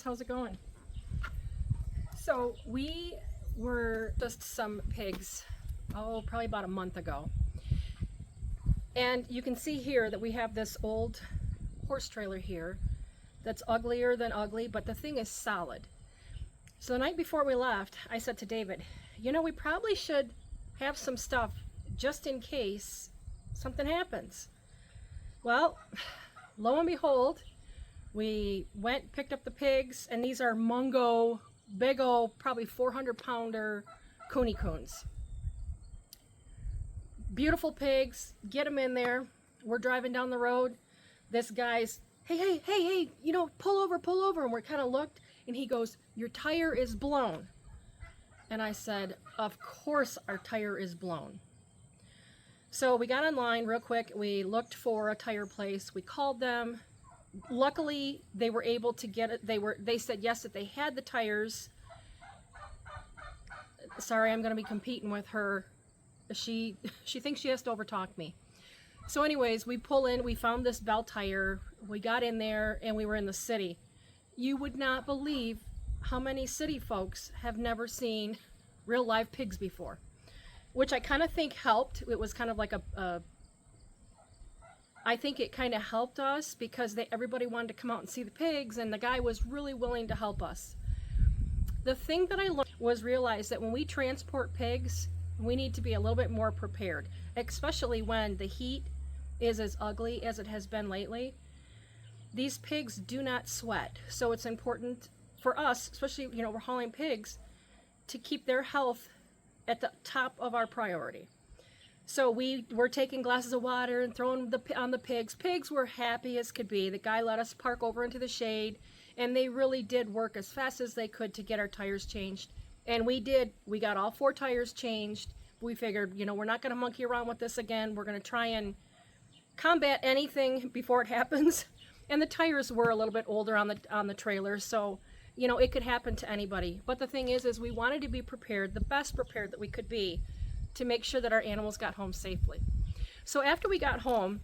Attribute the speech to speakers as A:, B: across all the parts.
A: guys, how's it going? So we were just some pigs, probably about a month ago. And you can see here that we have this old horse trailer here that's uglier than ugly, but the thing is solid. So the night before we left, I said to David, you know, we probably should have some stuff just in case something happens. Well, lo and behold, we went, picked up the pigs, and these are Mungo, big old, probably 400-pounder Coney coons. Beautiful pigs, get them in there. We're driving down the road. This guy's, hey, you know, pull over. And we're kind of looked, and he goes, your tire is blown. And I said, of course our tire is blown. So we got online real quick. We looked for a tire place. We called them. Luckily, they were able to get it. They said yes, that they had the tires. Sorry, I'm going to be competing with her. She thinks she has to overtalk me. So anyways, we pull in, we found this Bell tire. We got in there and we were in the city. You would not believe how many city folks have never seen real live pigs before, which I kind of think helped. It was kind of like I think it kind of helped us because everybody wanted to come out and see the pigs, and the guy was really willing to help us. The thing that I learned was realize that when we transport pigs, we need to be a little bit more prepared, especially when the heat is as ugly as it has been lately. These pigs do not sweat, so it's important for us, especially, you know, we're hauling pigs, to keep their health at the top of our priority. So we were taking glasses of water and throwing on the pigs. Pigs were happy as could be. The guy let us park over into the shade, and they really did work as fast as they could to get our tires changed. And we did. We got all 4 tires changed. We figured, you know, we're not going to monkey around with this again. We're going to try and combat anything before it happens. And the tires were a little bit older on the trailer, so, you know, it could happen to anybody. But the thing is we wanted to be prepared, the best prepared that we could be, to make sure that our animals got home safely. So after we got home,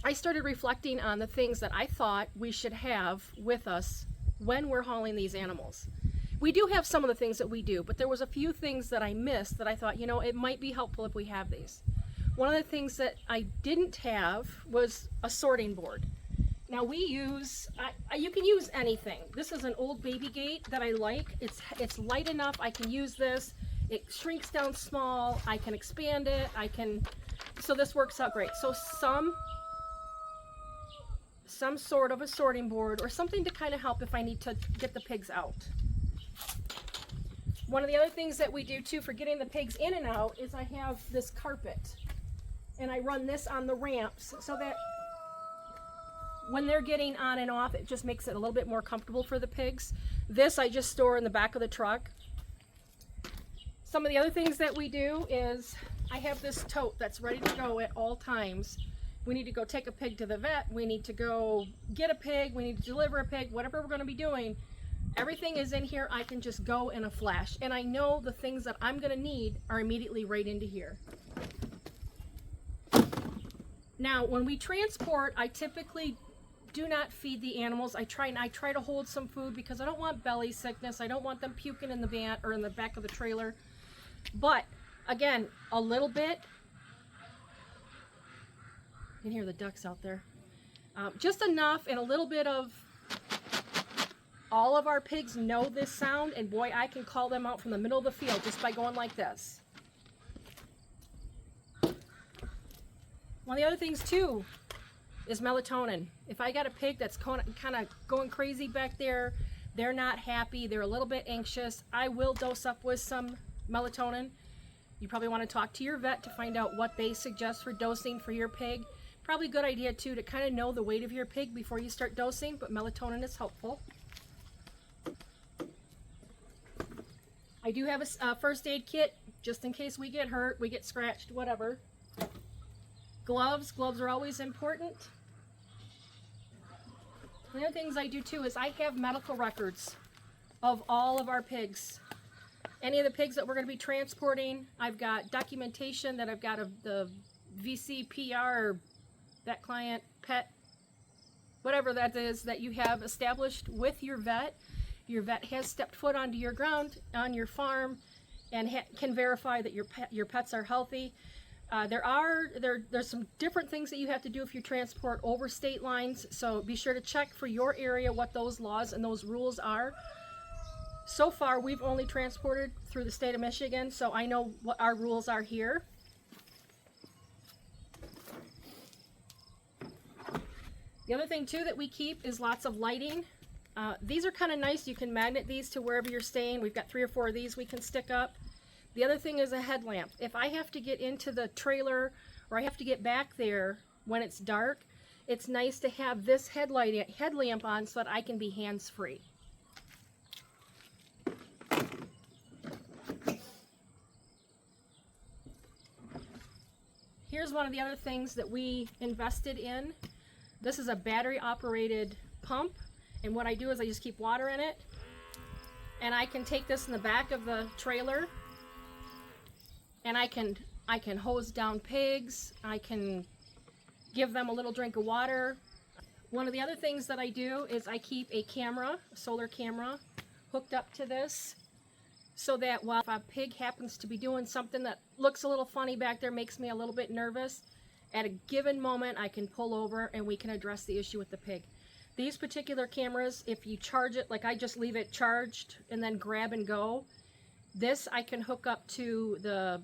A: I started reflecting on the things that I thought we should have with us when we're hauling these animals. We do have some of the things that we do, but there was a few things that I missed that I thought, you know, it might be helpful if we have these. One of the things that I didn't have was a sorting board. Now we use, you can use anything. This is an old baby gate that I like. It's light enough, I can use this. It shrinks down small, I can expand it, so this works out great. So some sort of a sorting board or something to kind of help if I need to get the pigs out. One of the other things that we do too for getting the pigs in and out is I have this carpet, and I run this on the ramps so that when they're getting on and off, it just makes it a little bit more comfortable for the pigs. This I just store in the back of the truck. Some of the other things that we do is I have this tote that's ready to go at all times. We need to go take a pig to the vet, we need to go get a pig, we need to deliver a pig, whatever we're going to be doing. Everything is in here. I can just go in a flash, and I know the things that I'm going to need are immediately right into here. Now when we transport, I typically do not feed the animals. I try to hold some food because I don't want belly sickness. I don't want them puking in the van or in the back of the trailer. But again, a little bit. You can hear the ducks out there. Just enough, and a little bit of. All of our pigs know this sound, and boy, I can call them out from the middle of the field just by going like this. One of the other things too is melatonin. If I got a pig that's kind of going crazy back there, they're not happy, they're a little bit anxious, I will dose up with some melatonin. You probably want to talk to your vet to find out what they suggest for dosing for your pig. Probably a good idea too to kind of know the weight of your pig before you start dosing, but melatonin is helpful. I do have a first aid kit just in case we get hurt, we get scratched, whatever. Gloves are always important. The other things I do too is I have medical records of all of our pigs. Any of the pigs that we're going to be transporting, I've got documentation that I've got of the VCPR, that client, pet, whatever that is that you have established with your vet. your vet has stepped foot onto your ground on your farm and can verify that your pets are healthy. There's some different things that you have to do if you transport over state lines, so be sure to check for your area what those laws and those rules are. So far, we've only transported through the state of Michigan, so I know what our rules are here. The other thing too that we keep is lots of lighting. These are kind of nice. You can magnet these to wherever you're staying. We've got 3 or 4 of these we can stick up. The other thing is a headlamp. If I have to get into the trailer or I have to get back there when it's dark, it's nice to have this headlamp on so that I can be hands-free. Here's one of the other things that we invested in. This is a battery operated pump, and what I do is I just keep water in it, and I can take this in the back of the trailer and I can hose down pigs, I can give them a little drink of water. One of the other things that I do is I keep a camera, a solar camera, hooked up to this, so that while if a pig happens to be doing something that looks a little funny back there, makes me a little bit nervous, at a given moment I can pull over and we can address the issue with the pig. These particular cameras, if you charge it, like I just leave it charged and then grab and go, this I can hook up to the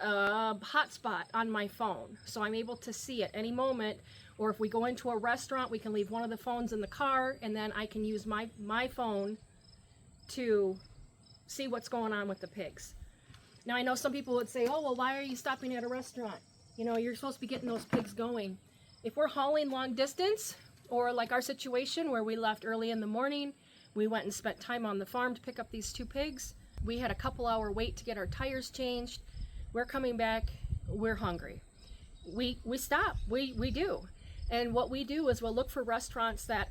A: hotspot on my phone, so I'm able to see at any moment. Or if we go into a restaurant, we can leave one of the phones in the car, and then I can use my phone to see what's going on with the pigs. Now I know some people would say, oh well, why are you stopping at a restaurant? You know, you're supposed to be getting those pigs going. If we're hauling long distance, or like our situation where we left early in the morning, we went and spent time on the farm to pick up these 2 pigs. We had a couple-hour wait to get our tires changed. We're coming back, we're hungry. We stop, we do. And what we do is we'll look for restaurants that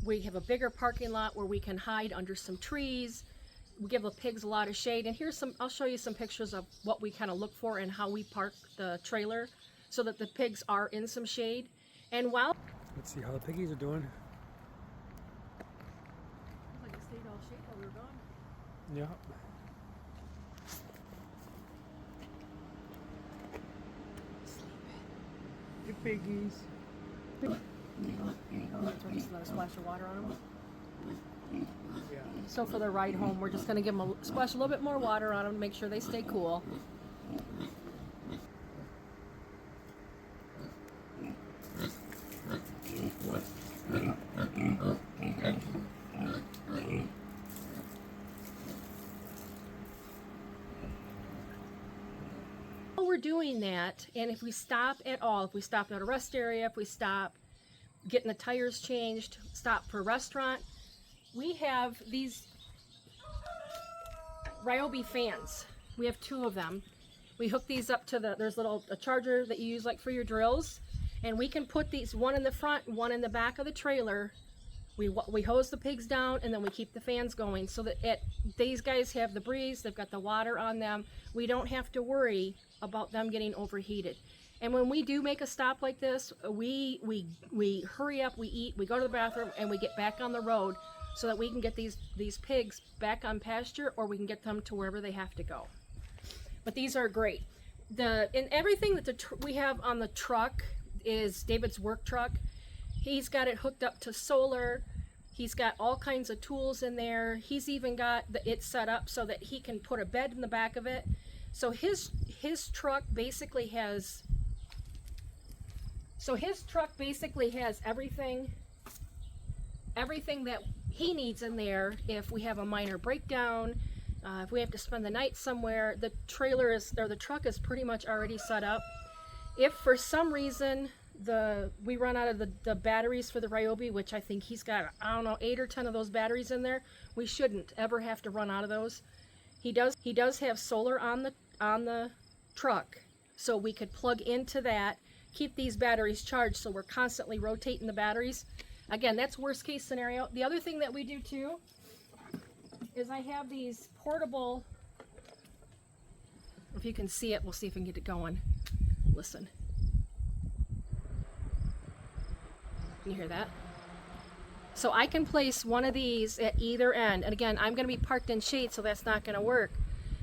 A: we have a bigger parking lot where we can hide under some trees. We give the pigs a lot of shade. And I'll show you some pictures of what we kind of look for and how we park the trailer so that the pigs are in some shade. And let's
B: see how the piggies are doing.
A: Looks like it stayed all shade while we were gone.
B: Yeah. The piggies.
A: Just let a splash of water on them.
B: Yeah.
A: So for the ride home, we're just going to give them splash a little bit more water on them to make sure they stay cool. While we're doing that, and if we stop at all, if we stop at a rest area, if we stop getting the tires changed, stop for a restaurant, we have these Ryobi fans. We have 2 of them. We hook these up to there's a charger that you use like for your drills, and we can put these, one in the front, one in the back of the trailer. We hose the pigs down, and then we keep the fans going so that these guys have the breeze, they've got the water on them. We don't have to worry about them getting overheated. And when we do make a stop like this, we hurry up, we eat, we go to the bathroom, and we get back on the road so that we can get these pigs back on pasture, or we can get them to wherever they have to go. But these are great. And everything that we have on the truck is David's work truck. He's got it hooked up to solar. He's got all kinds of tools in there. He's even got it set up so that he can put a bed in the back of it. So his truck basically has everything that he needs in there. If we have a minor breakdown, if we have to spend the night somewhere, the truck is pretty much already set up. If for some reason we run out of the batteries for the Ryobi, which I think he's got, I don't know, 8 or 10 of those batteries in there, we shouldn't ever have to run out of those. He does have solar on the truck, so we could plug into that, keep these batteries charged, so we're constantly rotating the batteries. Again, that's worst case scenario. The other thing that we do too is I have these portable, if you can see it, we'll see if we can get it going. Listen. Can you hear that? So I can place one of these at either end. And again, I'm going to be parked in shade, so that's not going to work.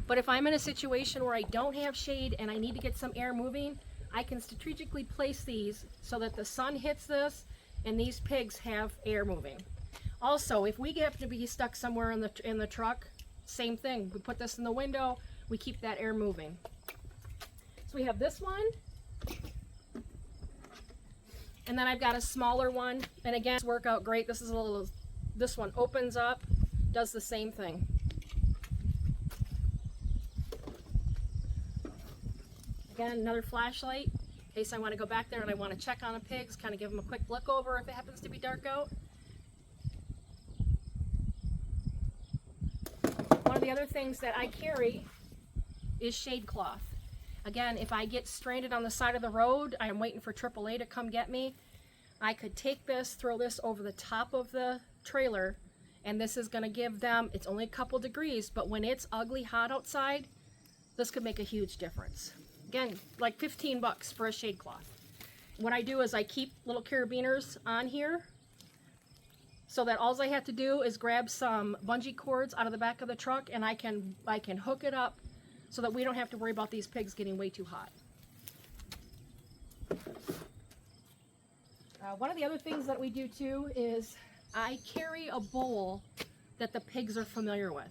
A: But if I'm in a situation where I don't have shade and I need to get some air moving, I can strategically place these so that the sun hits this and these pigs have air moving. Also, if we happen to be stuck somewhere in the truck, same thing. We put this in the window, we keep that air moving. So we have this one. And then I've got a smaller one. And again, it's work out great. This one opens up, does the same thing. Again, another flashlight in case I want to go back there and I want to check on the pigs, kind of give them a quick look over if it happens to be dark out. One of the other things that I carry is shade cloth. Again, if I get stranded on the side of the road, I'm waiting for AAA to come get me, I could take this, throw this over the top of the trailer, and this is going to give them, it's only a couple degrees, but when it's ugly hot outside, this could make a huge difference. Again, like 15 bucks for a shade cloth. What I do is I keep little carabiners on here so that all I have to do is grab some bungee cords out of the back of the truck and I can hook it up so that we don't have to worry about these pigs getting way too hot. One of the other things that we do too is I carry a bowl that the pigs are familiar with.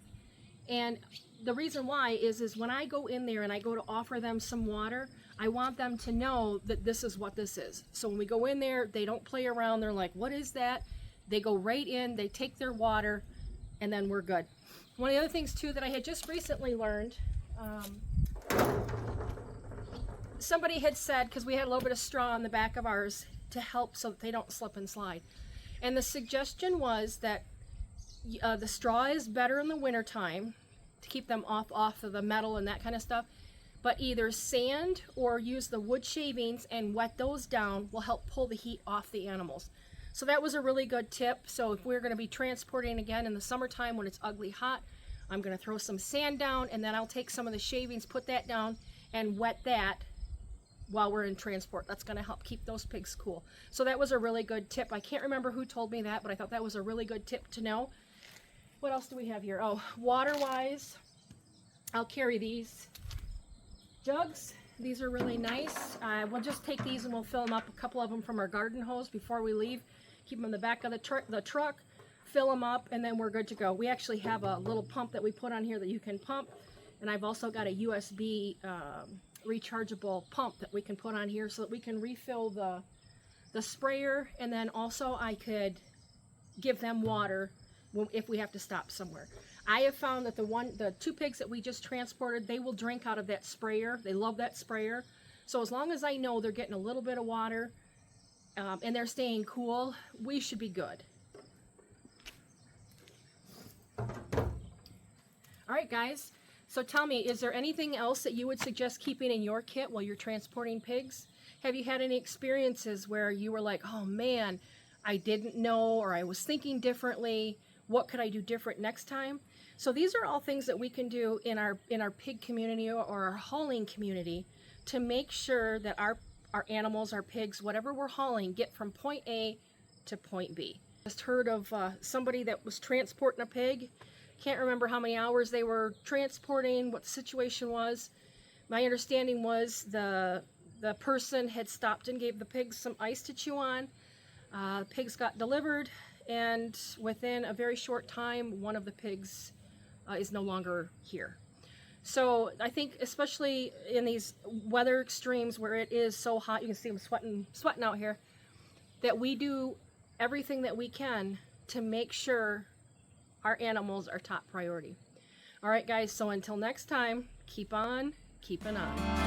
A: And the reason why is when I go in there and I go to offer them some water, I want them to know that this is what this is. So when we go in there, they don't play around. They're like, what is that? They go right in, they take their water, and then we're good. One of the other things too that I had just recently learned, somebody had said, because we had a little bit of straw on the back of ours to help so that they don't slip and slide. And the suggestion was that the straw is better in the wintertime to keep them off of the metal and that kind of stuff, but either sand or use the wood shavings and wet those down will help pull the heat off the animals. So that was a really good tip. So if we're going to be transporting again in the summertime when it's ugly hot, I'm going to throw some sand down and then I'll take some of the shavings, put that down and wet that while we're in transport. That's going to help keep those pigs cool. So that was a really good tip. I can't remember who told me that, but I thought that was a really good tip to know. What else do we have here? Oh, water-wise, I'll carry these jugs. These are really nice. We'll just take these and we'll fill them up, a couple of them from our garden hose before we leave. Keep them in the back of the truck, fill them up, and then we're good to go. We actually have a little pump that we put on here that you can pump, and I've also got a USB rechargeable pump that we can put on here so that we can refill the sprayer, and then also I could give them water if we have to stop somewhere. I have found that the two pigs that we just transported, they will drink out of that sprayer. They love that sprayer. So as long as I know they're getting a little bit of water and they're staying cool, we should be good. All right, guys. So tell me, is there anything else that you would suggest keeping in your kit while you're transporting pigs? Have you had any experiences where you were like, oh man, I didn't know, or I was thinking differently? What could I do different next time? So these are all things that we can do in our pig community or our hauling community to make sure that our animals, our pigs, whatever we're hauling, get from point A to point B. Just heard of somebody that was transporting a pig. Can't remember how many hours they were transporting, what the situation was. My understanding was the person had stopped and gave the pigs some ice to chew on. Pigs got delivered, and within a very short time, one of the pigs is no longer here. So I think especially in these weather extremes where it is so hot, you can see them sweating out here, that we do everything that we can to make sure our animals are top priority. All right, guys, so until next time, keep on keeping on.